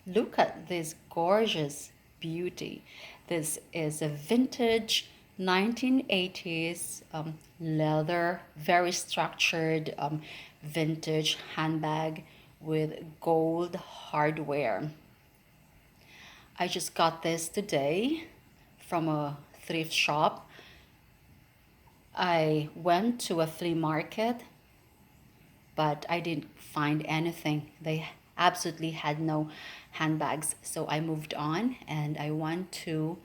Look at this gorgeous beauty. This is a vintage 1980s leather, very structured vintage handbag with gold hardware. I just got this today from a thrift shop. I went to a flea market, but I didn't find anything. They absolutely had no handbags. So I moved on and I went to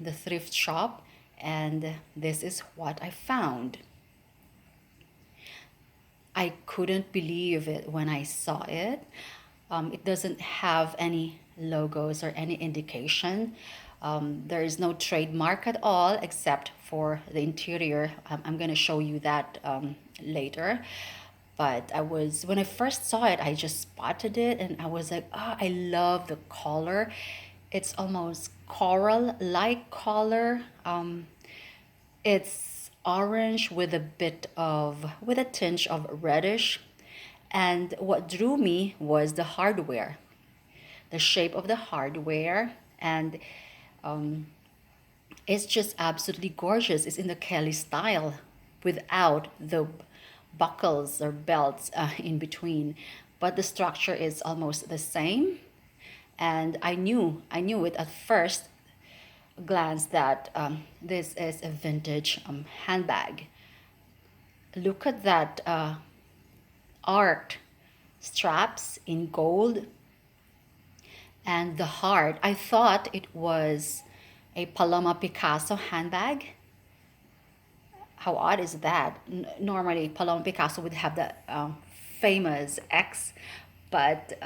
the thrift shop, and this is what I found. I couldn't believe it when I saw it. It doesn't have any logos or any indication. There is no trademark at all except for the interior. I'm going to show you that later. But when I first saw it, I just spotted it and I was like, oh, I love the color. It's almost coral like color. It's orange with a tinge of reddish. And what drew me was the hardware, the shape of the hardware, and it's just absolutely gorgeous. It's in the Kelly style without the buckles or belts in between, but the structure is almost the same. And I knew it at first glance that this is a vintage handbag. Look at that art straps in gold and the heart. I thought it was a Paloma Picasso handbag. How odd is that? Normally, Paloma Picasso would have the famous X, but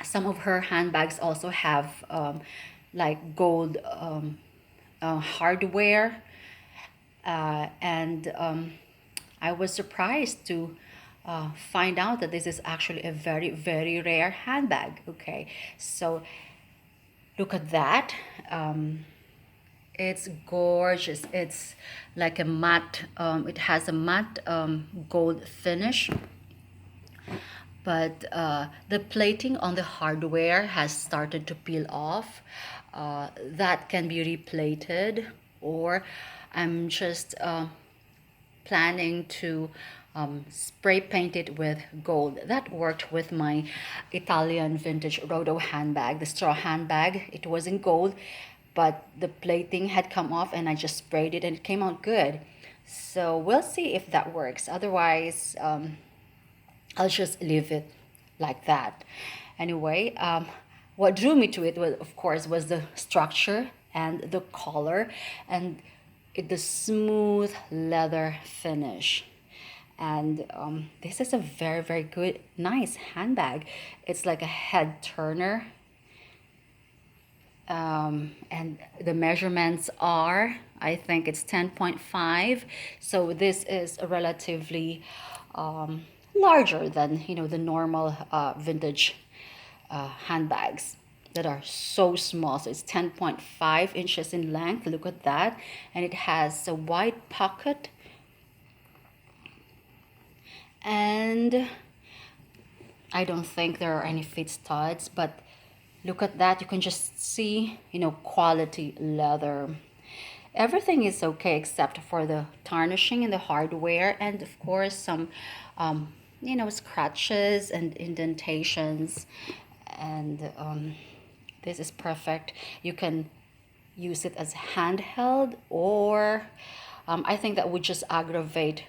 some of her handbags also have like gold hardware, and I was surprised to find out that this is actually a very, very rare handbag. Okay, so look at that. It's gorgeous. It's like a matte, it has a matte gold finish, but the plating on the hardware has started to peel off. That can be replated, or I'm just planning to spray paint it with gold. That worked with my Italian vintage Rodo handbag, the straw handbag. It was in gold, but the plating had come off and I just sprayed it and it came out good. So we'll see if that works. Otherwise, I'll just leave it like that. Anyway, what drew me to it was, of course, was the structure and the color and the smooth leather finish. And this is a very, very good, nice handbag. It's like a head turner. And the measurements are, I think it's 10.5. So this is a relatively larger than the normal vintage handbags that are so small. So it's 10.5 inches in length. Look at that. And it has a wide pocket, and I don't think there are any feet studs, but look at that. You can just see, quality leather. Everything is okay except for the tarnishing in the hardware, and of course some scratches and indentations. And this is perfect. You can use it as handheld, or I think that would just aggravate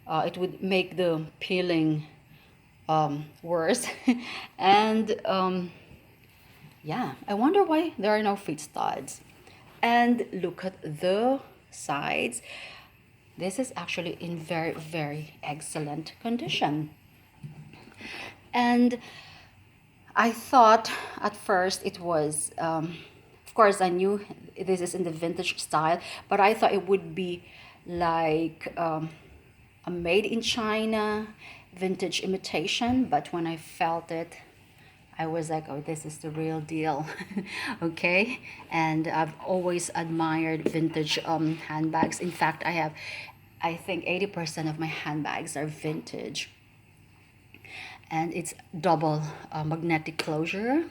it would make the peeling worse. And yeah, I wonder why there are no feet studs. And look at the sides. This is actually in very, very excellent condition. And I thought at first it was, of course, I knew this is in the vintage style, but I thought it would be like a made in China vintage imitation. But when I felt it, I was like, oh, this is the real deal. Okay. And I've always admired vintage handbags. In fact, I think 80% of my handbags are vintage. and it's double magnetic closure.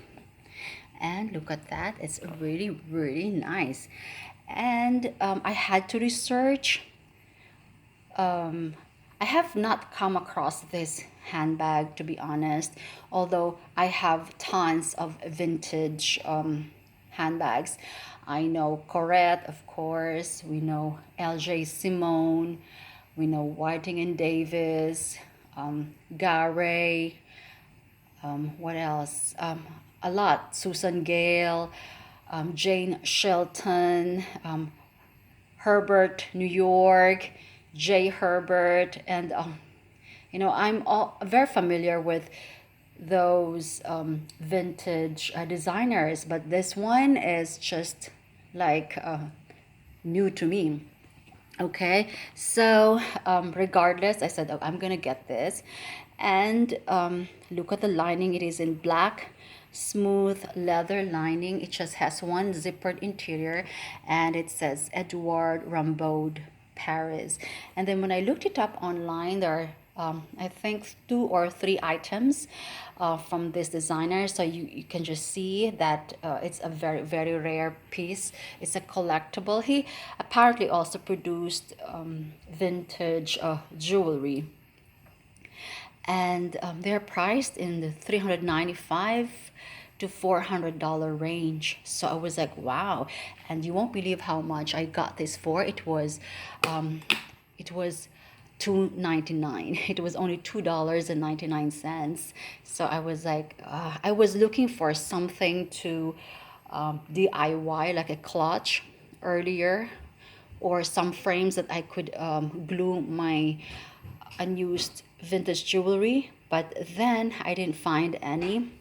And look at that, it's really, really nice. And I had to research. I have not come across this handbag, to be honest, although I have tons of vintage handbags. I know Corette, of course, we know LJ Simone, we know Whiting and Davis, Garay, what else? A lot. Susan Gale, Jane Shelton, Herbert, New York, J. Herbert, and I'm very familiar with those vintage designers, but this one is just like new to me. Okay, so regardless, I said, oh, I'm gonna get this. And look at the lining, it is in black smooth leather lining. It just has one zippered interior, and it says Edouard Rambaud Paris. And then when I looked it up online, there are I think 2 or 3 items from this designer. So you can just see that it's a very, very rare piece. It's a collectible. He apparently also produced vintage jewelry. And they're priced in the $395 to $400 range. So I was like, wow. And you won't believe how much I got this for. It was $2.99. It was only $2.99. So I was like, I was looking for something to DIY, like a clutch earlier, or some frames that I could glue my unused vintage jewelry, but then I didn't find any.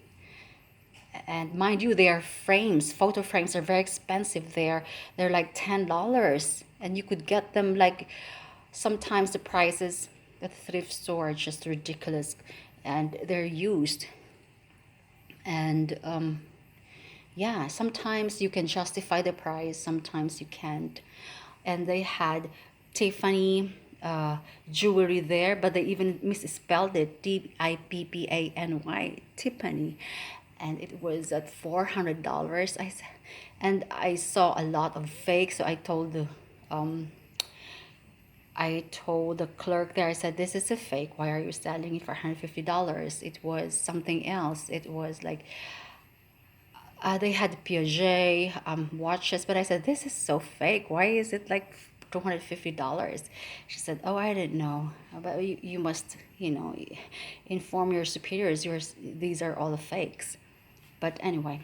And mind you, their frames, photo frames, are very expensive. They're like $10, and you could get them like, sometimes the prices at the thrift store are just ridiculous, and they're used. And yeah, sometimes you can justify the price, sometimes you can't. And they had Tiffany jewelry there, but they even misspelled it, Tippany, Tiffany, and it was at $400. And I saw a lot of fake, so I told the clerk there, I said, this is a fake. Why are you selling it for $150? It was something else. It was like, they had Piaget watches, but I said, this is so fake. Why is it like $250? She said, oh, I didn't know. But you must, inform your superiors. These are all the fakes. But anyway,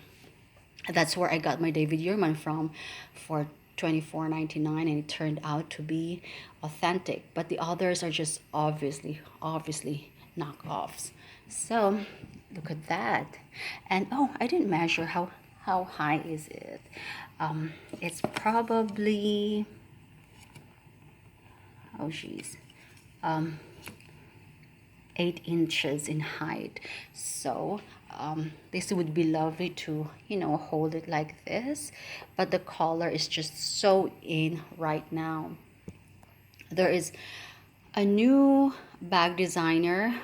that's where I got my David Yurman from for $24.99, and it turned out to be authentic. But the others are just obviously knockoffs. So look at that. And oh, I didn't measure how high is it. It's probably, oh geez, 8 inches in height. So this would be lovely to hold it like this, but the color is just so in right now. There is a new bag designer.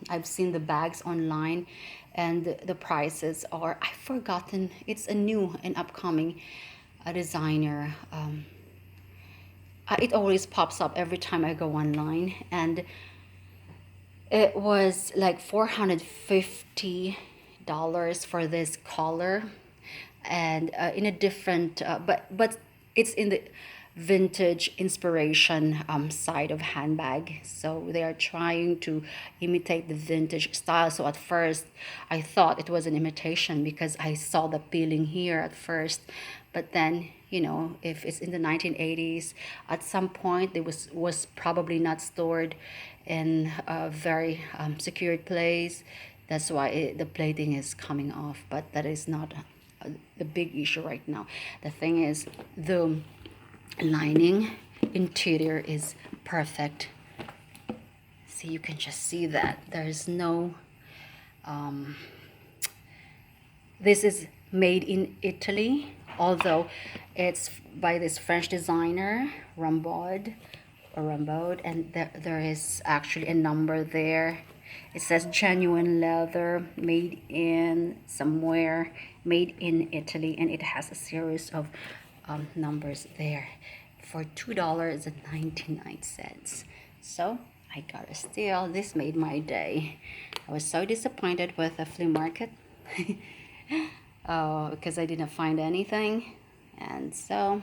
I've seen the bags online, and the prices are, I've forgotten, it's a new and upcoming designer. It always pops up every time I go online, and it was like $450 for this collar, and in a different but it's in the vintage inspiration side of handbag. So they are trying to imitate the vintage style. So at first I thought it was an imitation because I saw the peeling here at first, but then if it's in the 1980s, at some point it was probably not stored in a very secured place. That's why the plating is coming off, but that is not the big issue right now. The thing is, the lining interior is perfect. See, you can just see that there is no this is made in Italy, although it's by this French designer Rambaud, and there is actually a number there. It says genuine leather, made in somewhere, made in Italy, and it has a series of numbers there for $2.99. So I got a steal. This made my day. I was so disappointed with the flea market because I didn't find anything, and so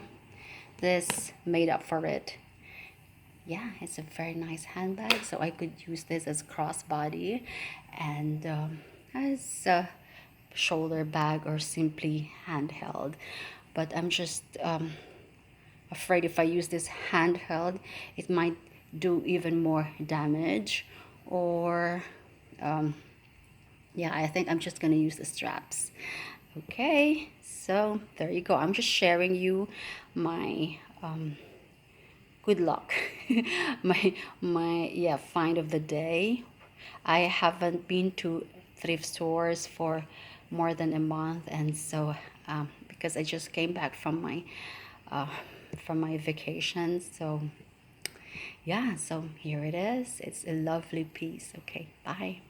this made up for it. Yeah, it's a very nice handbag, so I could use this as crossbody and as a shoulder bag or simply handheld. But I'm just afraid if I use this handheld, it might do even more damage. Or yeah, I think I'm just gonna use the straps. Okay, so there you go. I'm just sharing you my good luck. My yeah, find of the day. I haven't been to thrift stores for more than a month, and so because I just came back uh, from my vacation. So yeah, so here it is. It's a lovely piece. Okay, bye.